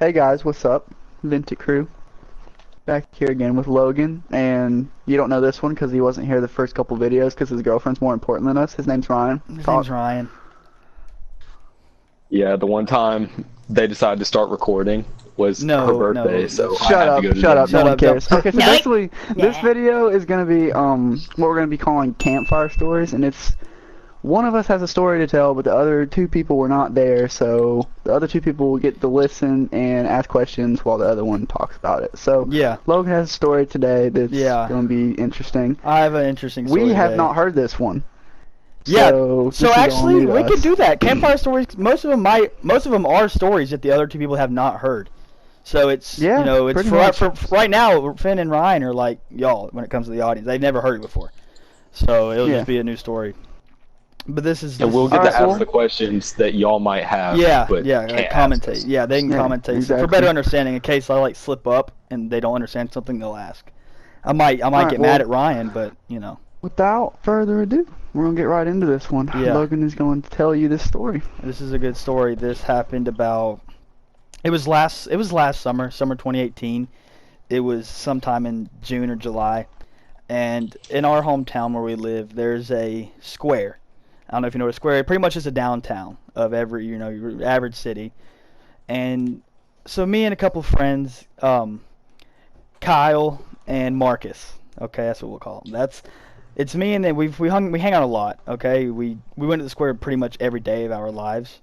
Hey guys, what's up? Vintic Crew. Back here again with Logan, and you don't know this one because he wasn't here the first couple videos because his girlfriend's more important than us. His name's Ryan. His name's Ryan. Yeah, the one time they decided to start recording was her birthday, so I had to go to shut up, them. no one cares. Okay, so No. basically, this video is gonna be what we're gonna be calling campfire stories, and it's one of us has a story to tell, but the other two people were not there, so the other two people will get to listen and ask questions while the other one talks about it. So Yeah. Logan has a story today that's Yeah. gonna be interesting. I have an interesting story We have today. not heard this one. Yeah. So So this is all actually, new to we us. could do that. Campfire stories. Most of them are stories that the other two people have not heard. So it's Yeah, it's pretty for much. right now. Finn and Ryan are like y'all when it comes to the audience. They've never heard it before, so it'll Yeah. just be a new story. But this is And we'll get Alright, to ask well- the questions that y'all might have. yeah, but like can't ask commentate. us. Yeah, they can Yeah, commentate exactly. for better understanding. In case I like slip up and they don't understand something, they'll ask. I might Alright, get well- mad at Ryan, but Without further ado, we're gonna get right into this one. Yeah. Logan is going to tell you this story. this is a good story. This happened about it was last summer, summer 2018. It was sometime in June or July. And in our hometown where we live, there's a square. I don't know if you know what a square is. Pretty much is a downtown of every, your average city. And so me and a couple friends, Kyle and Marcus. Okay, that's what we'll call them. It's me, and then we hang out a lot. Okay, we went to the square pretty much every day of our lives,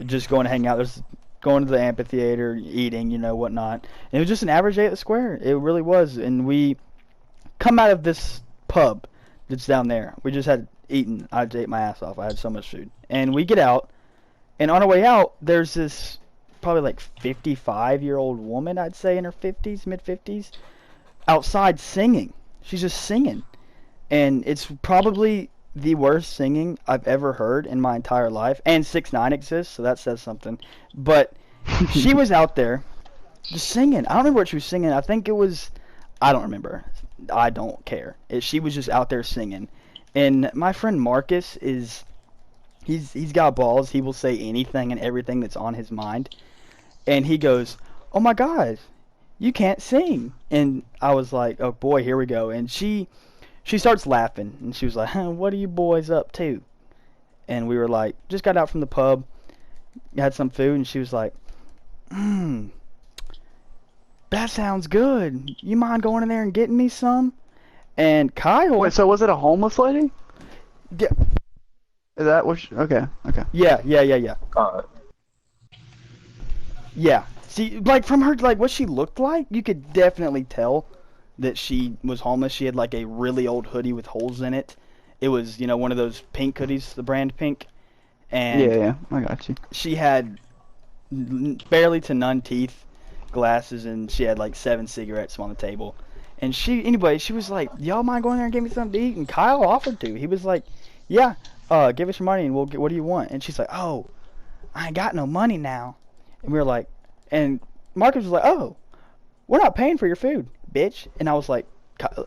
just going to hang out. There's going to the amphitheater, eating, whatnot. And it was just an average day at the square. It really was. And we come out of this pub that's down there. We just had eaten. I just ate my ass off. I had so much food. And we get out, and on our way out, there's this probably like 55-year-old woman, I'd say, in her 50s, mid-50s, outside singing. She's just singing. And it's probably the worst singing I've ever heard in my entire life. And 6ix9ine exists, so that says something. But she was out there just singing. I don't remember what she was singing. I think it was... I don't remember. I don't care. She was just out there singing. And my friend Marcus is... He's got balls. He will say anything and everything that's on his mind. And he goes, "Oh my God, you can't sing." And I was like, "Oh boy, here we go." And she starts laughing, and she was like, "What are you boys up to?" And we were like, "Just got out from the pub, had some food," and she was like, "That sounds good. You mind going in there and getting me some?" And Kyle... Wait, so was it a homeless lady? Yeah. Is that what? Okay. Yeah. Uh, Yeah. See, like, from her, like, what she looked like, you could definitely tell that she was homeless. She had, like, a really old hoodie with holes in it. It was, one of those pink hoodies, the brand pink. And Yeah, I got you. she had barely to none teeth, glasses, and she had, like, 7 cigarettes on the table. And she was like, "Y'all mind going there and get me something to eat?" And Kyle offered to. He was like, "Yeah, give us your money and we'll get, what do you want?" And she's like, "Oh, I ain't got no money now." And we were like, and Marcus was like, "Oh, we're not paying for your food, bitch." And I was like,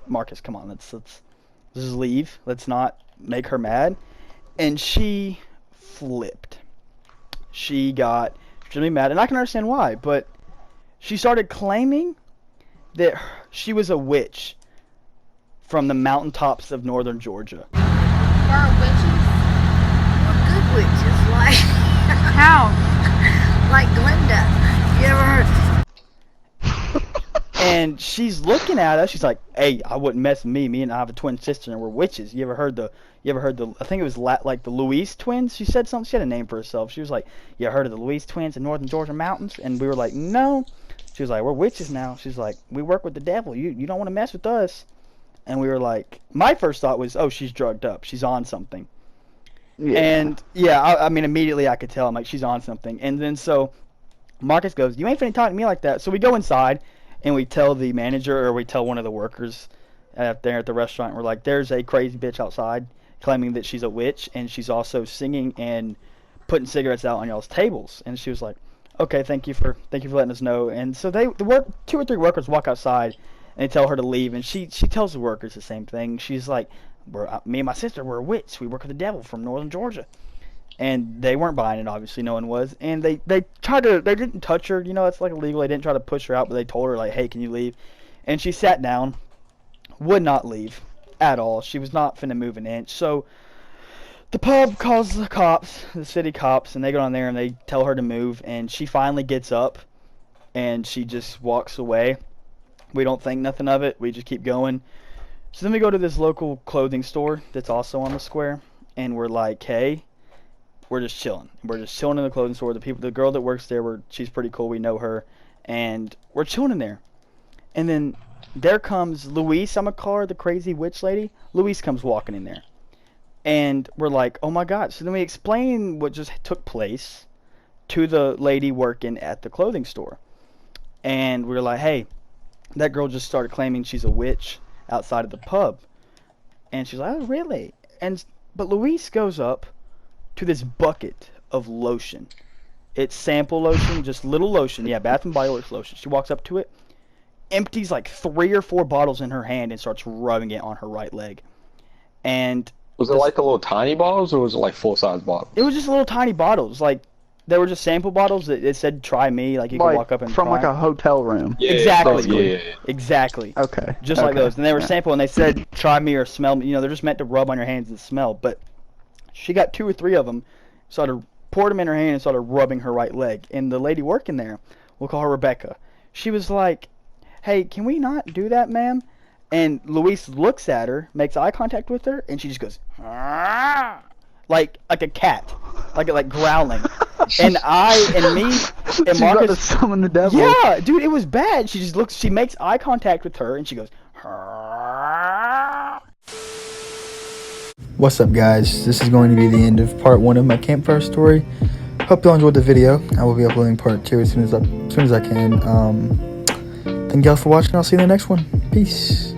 "Marcus, come on, let's just leave. Let's not make her mad." And she flipped. She got extremely mad, and I can understand why, but she started claiming that she was a witch from the mountaintops of northern Georgia. We're witches. We're good witches, like How? like Glinda. You ever heard? And she's looking at us. She's like, "Hey, I wouldn't mess with me. Me and I have a twin sister, and we're witches. You ever heard the? I think it was like the Louise twins." She said something. She had a name for herself. She was like, "You ever heard of the Louise twins in northern Georgia mountains?" And we were like, "No." She was like, "We're witches now." She's like, "We work with the devil. You don't want to mess with us." And we were like, my first thought was, "Oh, she's drugged up. She's on something." Yeah. And yeah, I mean, immediately I could tell. I'm like, she's on something. And then so Marcus goes, "You ain't finna talk to me like that." So we go inside and we tell the manager, or we tell one of the workers out there at the restaurant. We're like, "There's a crazy bitch outside claiming that she's a witch, and she's also singing and putting cigarettes out on y'all's tables." And she was like, "Okay, thank you for letting us know." And so two or three workers walk outside and they tell her to leave, and she tells the workers the same thing. She's like, me and my sister, we're a witch. We work with the devil from northern Georgia." and they weren't buying it. Obviously, no one was. And they didn't touch her. You know, it's like illegal. They didn't try to push her out, but they told her like, "Hey, can you leave?" And she sat down, would not leave at all. She was not finna move an inch. So the pub calls the cops, the city cops, and they go down there and they tell her to move. And she finally gets up, and she just walks away. We don't think nothing of it. We just keep going. So then we go to this local clothing store that's also on the square, and we're like, "Hey, we're just chilling. We're just chilling in the clothing store. The girl that works there, she's pretty cool. We know her, and we're chilling in there." And then there comes Louise. I'm gonna call her the crazy witch lady. Louise comes walking in there, and we're like, "Oh my god!" So then we explain what just took place to the lady working at the clothing store, and we're like, "Hey, that girl just started claiming she's a witch outside of the pub." And she's like, "Oh, really?" But Louise goes up to this bucket of lotion. It's sample lotion, just little lotion. Yeah, Bath and Body Works lotion. She walks up to it, empties like 3 or 4 bottles in her hand, and starts rubbing it on her right leg. And was it like the little tiny bottles, or was it like full-size bottles? it was just little tiny bottles. Like, they were just sample bottles that it said "try me," like you could walk up and from try. like a hotel room. Yeah, Exactly. yeah. Exactly. Okay. Just like those. And they were sample, and they said "try me" or "smell me." You know, they're just meant to rub on your hands and smell. But she got 2 or 3 of them, poured them in her hand, and started rubbing her right leg. And the lady working there, we'll call her Rebecca, she was like, "Hey, can we not do that, ma'am?" And Luis looks at her, makes eye contact with her, and she just goes, "Argh!" like a cat, like growling. And me, and She's about to summon the devil. yeah, dude, it was bad. She makes eye contact with her, and she goes, "Argh!" What's up, guys? This is going to be the end of part 1 of my campfire story. Hope y'all enjoyed the video. I will be uploading part 2 as soon as I can. Thank y'all for watching. I'll see you in the next one. Peace.